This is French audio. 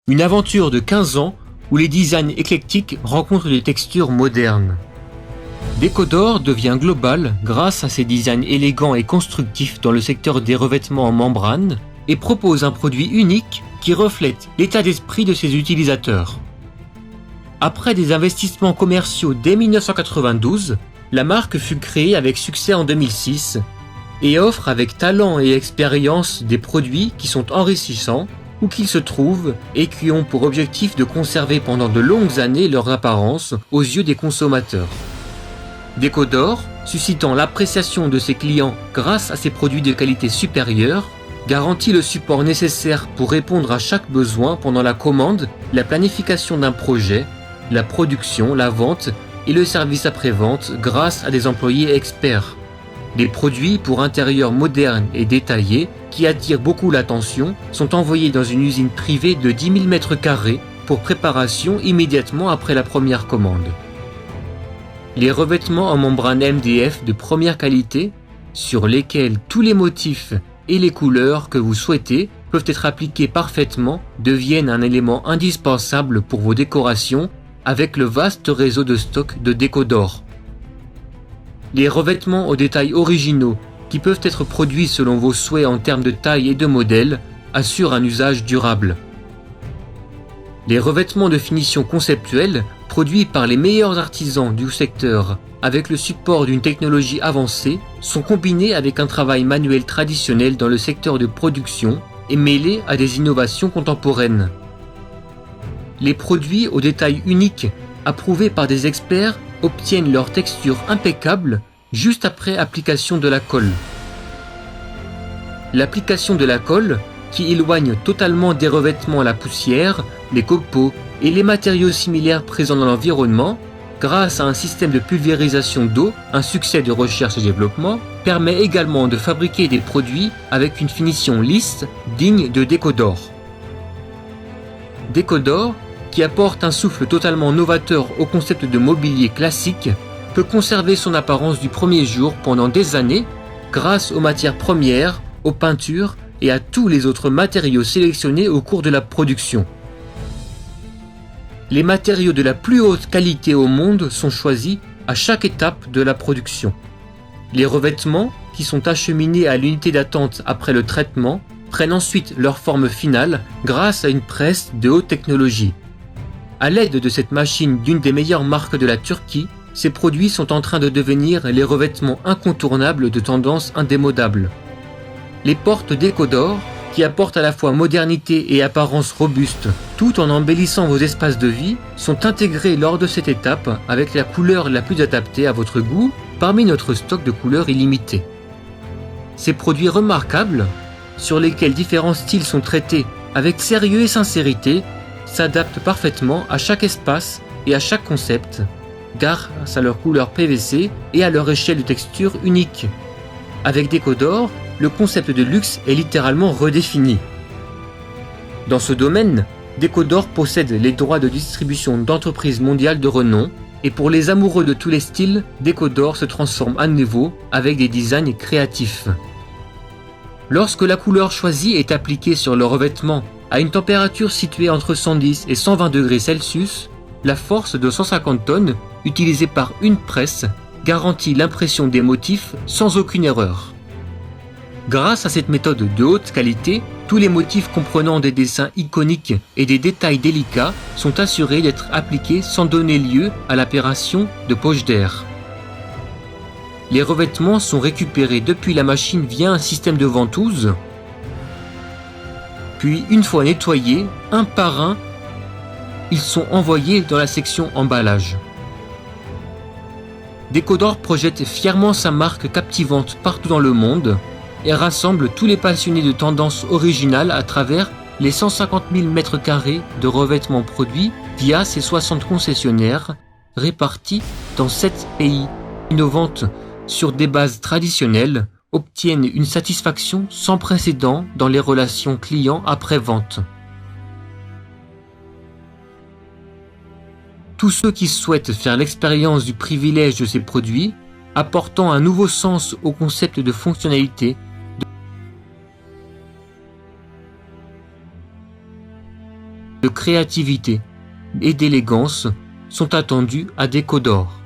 Une aventure de 15 ans où les designs éclectiques rencontrent des textures modernes. Decodor devient global grâce à ses designs élégants et constructifs dans le secteur des revêtements en membrane et propose un produit unique qui reflète l'état d'esprit de ses utilisateurs. Après des investissements commerciaux dès 1992, la marque fut créée avec succès en 2006 et offre avec talent et expérience des produits qui sont enrichissants où qu'ils se trouvent et qui ont pour objectif de conserver pendant de longues années leur apparence aux yeux des consommateurs. Decodor, suscitant l'appréciation de ses clients grâce à ses produits de qualité supérieure, garantit le support nécessaire pour répondre à chaque besoin pendant la commande, la planification d'un projet, la production, la vente et le service après-vente grâce à des employés experts. Des produits pour intérieurs modernes et détaillés qui attirent beaucoup l'attention sont envoyés dans une usine privée de 10 000 m² pour préparation immédiatement après la première commande. Les revêtements en membrane MDF de première qualité, sur lesquels tous les motifs et les couleurs que vous souhaitez peuvent être appliqués parfaitement, deviennent un élément indispensable pour vos décorations avec le vaste réseau de stock de Decodor. Les revêtements aux détails originaux, qui peuvent être produits selon vos souhaits en termes de taille et de modèle, assurent un usage durable. Les revêtements de finition conceptuelle, produits par les meilleurs artisans du secteur avec le support d'une technologie avancée, sont combinés avec un travail manuel traditionnel dans le secteur de production et mêlés à des innovations contemporaines. Les produits aux détails uniques, approuvés par des experts, obtiennent leur texture impeccable juste après application de la colle. L'application de la colle, qui éloigne totalement des revêtements la poussière, les copeaux et les matériaux similaires présents dans l'environnement, grâce à un système de pulvérisation d'eau, un succès de recherche et développement, permet également de fabriquer des produits avec une finition lisse digne de Decodor. Decodor, qui apporte un souffle totalement novateur au concept de mobilier classique, peut conserver son apparence du premier jour pendant des années grâce aux matières premières, aux peintures et à tous les autres matériaux sélectionnés au cours de la production. Les matériaux de la plus haute qualité au monde sont choisis à chaque étape de la production. Les revêtements, qui sont acheminés à l'unité d'attente après le traitement, prennent ensuite leur forme finale grâce à une presse de haute technologie. À l'aide de cette machine d'une des meilleures marques de la Turquie, ces produits sont en train de devenir les revêtements incontournables de tendance indémodable. Les portes Decodor, qui apportent à la fois modernité et apparence robuste, tout en embellissant vos espaces de vie, sont intégrées lors de cette étape avec la couleur la plus adaptée à votre goût parmi notre stock de couleurs illimité. Ces produits remarquables, sur lesquels différents styles sont traités avec sérieux et sincérité, s'adaptent parfaitement à chaque espace et à chaque concept, grâce à leur couleur PVC et à leur échelle de texture unique. Avec Decodor, le concept de luxe est littéralement redéfini. Dans ce domaine, Decodor possède les droits de distribution d'entreprises mondiales de renom, et pour les amoureux de tous les styles, Decodor se transforme à nouveau avec des designs créatifs. Lorsque la couleur choisie est appliquée sur le revêtement à une température située entre 110 et 120 degrés Celsius, la force de 150 tonnes, utilisée par une presse, garantit l'impression des motifs sans aucune erreur. Grâce à cette méthode de haute qualité, tous les motifs comprenant des dessins iconiques et des détails délicats sont assurés d'être appliqués sans donner lieu à l'apparition de poches d'air. Les revêtements sont récupérés depuis la machine via un système de ventouse, puis une fois nettoyés, un par un, ils sont envoyés dans la section emballage. Decodor projette fièrement sa marque captivante partout dans le monde et rassemble tous les passionnés de tendances originales à travers les 150 000 m² de revêtements produits via ses 60 concessionnaires répartis dans 7 pays. Innovantes sur des bases traditionnelles, obtiennent une satisfaction sans précédent dans les relations clients après-vente. Tous ceux qui souhaitent faire l'expérience du privilège de ces produits, apportant un nouveau sens au concept de fonctionnalité, . de créativité et d'élégance sont attendus à Décodor.